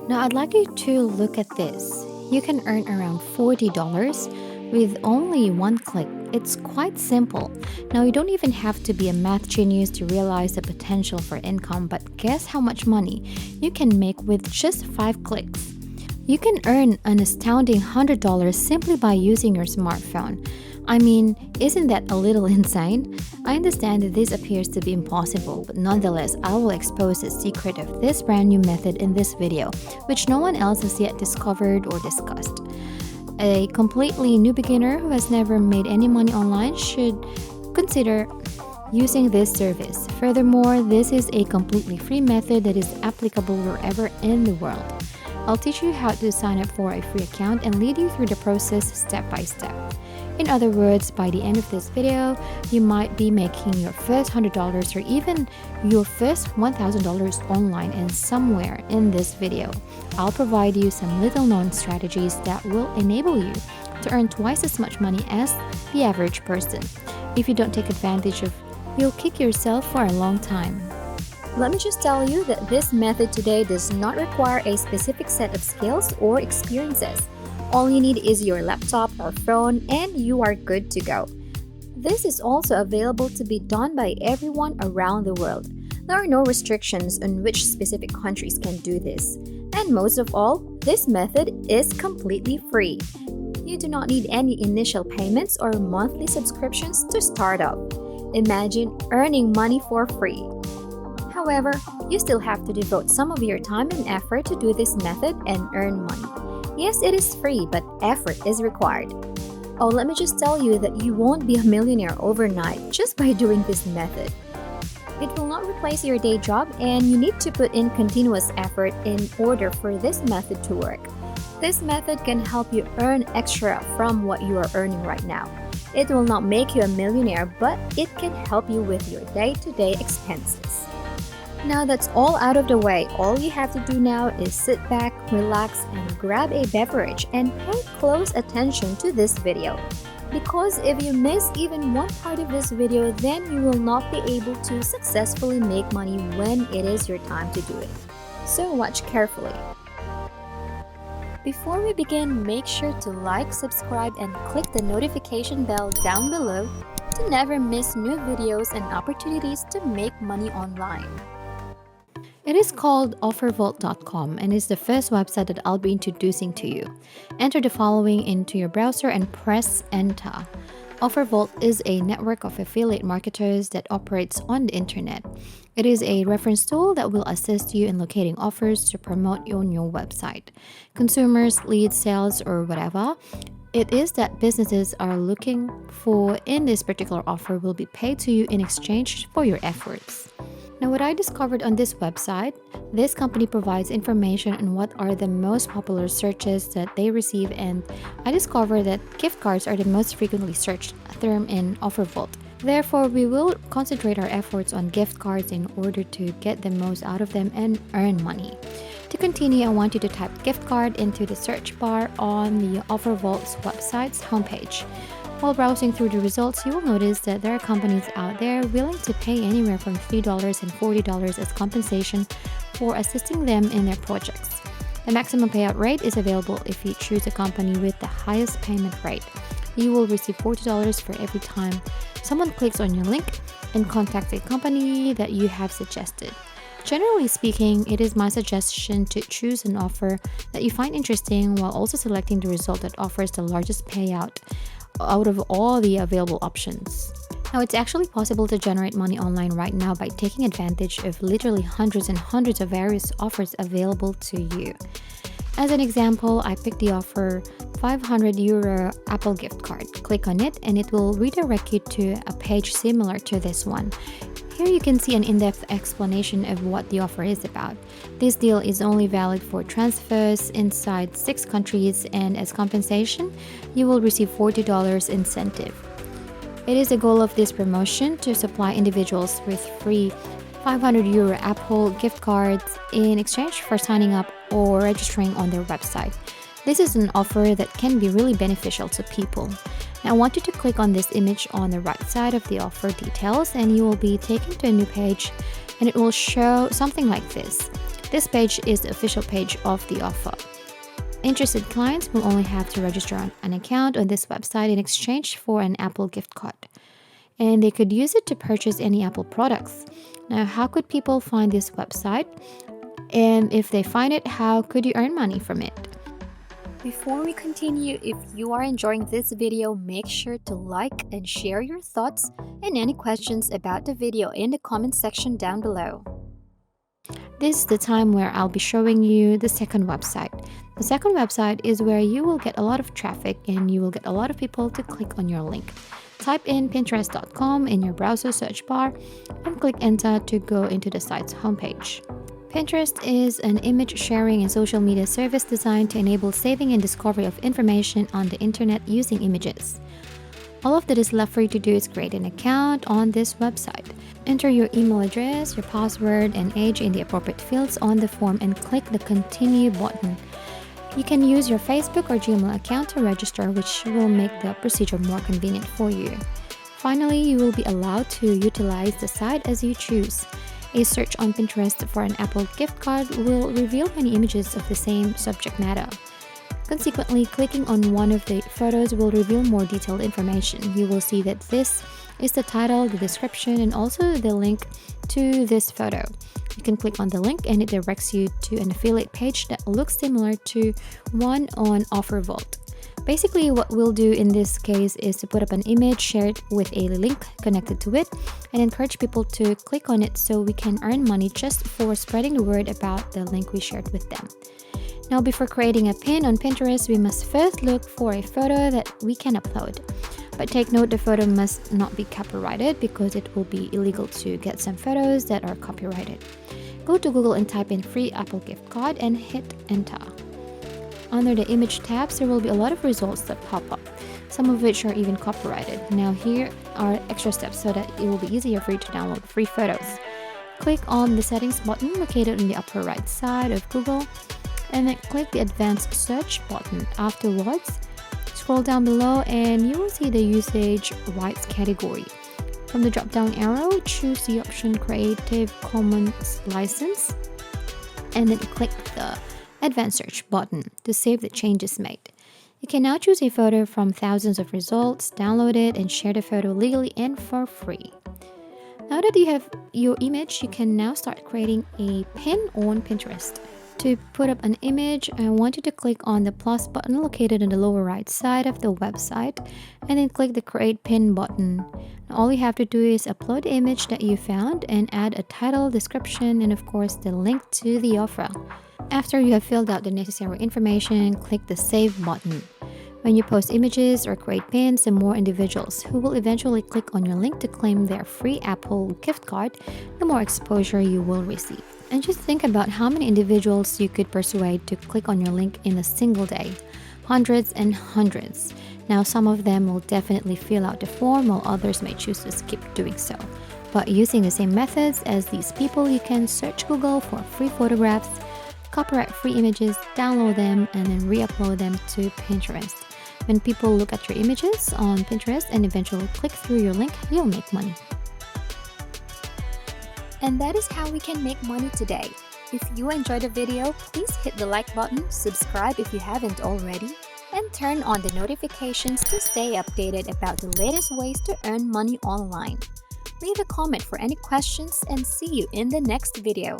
Now, I'd like you to look at this. You can earn around $40 with only one click. It's quite simple. Now, you don't even have to be a math genius to realize the potential for income, but guess how much money you can make with just 5 clicks? You can earn an astounding $100 simply by using your smartphone. I mean, isn't that a little insane? I understand that this appears to be impossible, but nonetheless, I will expose the secret of this brand new method in this video, which no one else has yet discovered or discussed. A completely new beginner who has never made any money online should consider using this service. Furthermore, this is a completely free method that is applicable wherever in the world. I'll teach you how to sign up for a free account and lead you through the process step by step. In other words, by the end of this video, you might be making your first $100 or even your first $1,000 online, and somewhere in this video, I'll provide you some little known strategies that will enable you to earn twice as much money as the average person. If you don't take advantage of, you'll kick yourself for a long time. Let me just tell you that this method today does not require a specific set of skills or experiences. All you need is your laptop or phone and you are good to go. This is also available to be done by everyone around the world. There are no restrictions on which specific countries can do this. And most of all, this method is completely free. You do not need any initial payments or monthly subscriptions to start up. Imagine earning money for free. However, you still have to devote some of your time and effort to do this method and earn money. Yes, it is free, but effort is required. Oh, let me just tell you that you won't be a millionaire overnight just by doing this method. It will not replace your day job, and you need to put in continuous effort in order for this method to work. This method can help you earn extra from what you are earning right now. It will not make you a millionaire, but it can help you with your day-to-day expenses. Now that's all out of the way, all you have to do now is sit back, relax, and grab a beverage and pay close attention to this video. Because if you miss even one part of this video, then you will not be able to successfully make money when it is your time to do it. So watch carefully. Before we begin, make sure to like, subscribe, and click the notification bell down below to never miss new videos and opportunities to make money online. It is called OfferVault.com and is the first website that I'll be introducing to you. Enter the following into your browser and press enter. OfferVault is a network of affiliate marketers that operates on the internet. It is a reference tool that will assist you in locating offers to promote on your website. Consumers, leads, sales, or whatever it is that businesses are looking for in this particular offer will be paid to you in exchange for your efforts. Now, what I discovered on this website, this company provides information on what are the most popular searches that they receive, and I discovered that gift cards are the most frequently searched term in OfferVault. Therefore, we will concentrate our efforts on gift cards in order to get the most out of them and earn money. To continue, I want you to type gift card into the search bar on the OfferVault's website's homepage. While browsing through the results, you will notice that there are companies out there willing to pay anywhere from $3 and $40 as compensation for assisting them in their projects. The maximum payout rate is available if you choose a company with the highest payment rate. You will receive $40 for every time someone clicks on your link and contacts a company that you have suggested. Generally speaking, it is my suggestion to choose an offer that you find interesting while also selecting the result that offers the largest payout out of all the available options. Now, it's actually possible to generate money online right now by taking advantage of literally hundreds and hundreds of various offers available to you. As an example, I picked the offer €500 Apple gift card. Click on it and it will redirect you to a page similar to this one. Here you can see an in-depth explanation of what the offer is about. This deal is only valid for transfers inside 6 countries, and as compensation, you will receive $40 incentive. It is the goal of this promotion to supply individuals with free €500 Apple gift cards in exchange for signing up or registering on their website. This is an offer that can be really beneficial to people. Now, I want you to click on this image on the right side of the offer details and you will be taken to a new page and it will show something like this. This page is the official page of the offer. Interested clients will only have to register an account on this website in exchange for an Apple gift card. And they could use it to purchase any Apple products. Now, how could people find this website? And if they find it, how could you earn money from it? Before we continue, if you are enjoying this video, make sure to like and share your thoughts and any questions about the video in the comment section down below. This is the time where I'll be showing you the second website. The second website is where you will get a lot of traffic and you will get a lot of people to click on your link. Type in Pinterest.com in your browser search bar and click enter to go into the site's homepage. Pinterest is an image sharing and social media service designed to enable saving and discovery of information on the internet using images. All of that is left for you to do is create an account on this website. Enter your email address, your password, and age in the appropriate fields on the form and click the continue button. You can use your Facebook or Gmail account to register, which will make the procedure more convenient for you. Finally, you will be allowed to utilize the site as you choose. A search on Pinterest for an Apple gift card will reveal many images of the same subject matter. Consequently, clicking on one of the photos will reveal more detailed information. You will see that this is the title, the description, and also the link to this photo. You can click on the link and it directs you to an affiliate page that looks similar to one on OfferVault. Basically, what we'll do in this case is to put up an image shared with a link connected to it and encourage people to click on it so we can earn money just for spreading the word about the link we shared with them. Now, before creating a pin on Pinterest, we must first look for a photo that we can upload. But take note, the photo must not be copyrighted because it will be illegal to get some photos that are copyrighted. Go to Google and type in free Apple gift card and hit enter. Under the image tabs, there will be a lot of results that pop up, some of which are even copyrighted. Now here are extra steps so that it will be easier for you to download free photos. Click on the settings button located on the upper right side of Google and then click the advanced search button. Afterwards, scroll down below and you will see the usage rights category. From the drop-down arrow, choose the option Creative Commons License and then click the Advanced Search button to save the changes made. You can now choose a photo from thousands of results, download it, and share the photo legally and for free. Now that you have your image, you can now start creating a pin on Pinterest. To put up an image, I want you to click on the plus button located on the lower right side of the website and then click the Create Pin button. Now, all you have to do is upload the image that you found and add a title, description, and of course the link to the offer. After you have filled out the necessary information, click the Save button. When you post images or create pins, the more individuals who will eventually click on your link to claim their free Apple gift card, the more exposure you will receive. And just think about how many individuals you could persuade to click on your link in a single day. Hundreds and hundreds. Now, some of them will definitely fill out the form while others may choose to skip doing so. But using the same methods as these people, you can search Google for free photographs, copyright-free images, download them, and then re-upload them to Pinterest. When people look at your images on Pinterest and eventually click through your link, you'll make money. And that is how we can make money today. If you enjoyed the video, please hit the like button, subscribe if you haven't already, and turn on the notifications to stay updated about the latest ways to earn money online. Leave a comment for any questions and see you in the next video.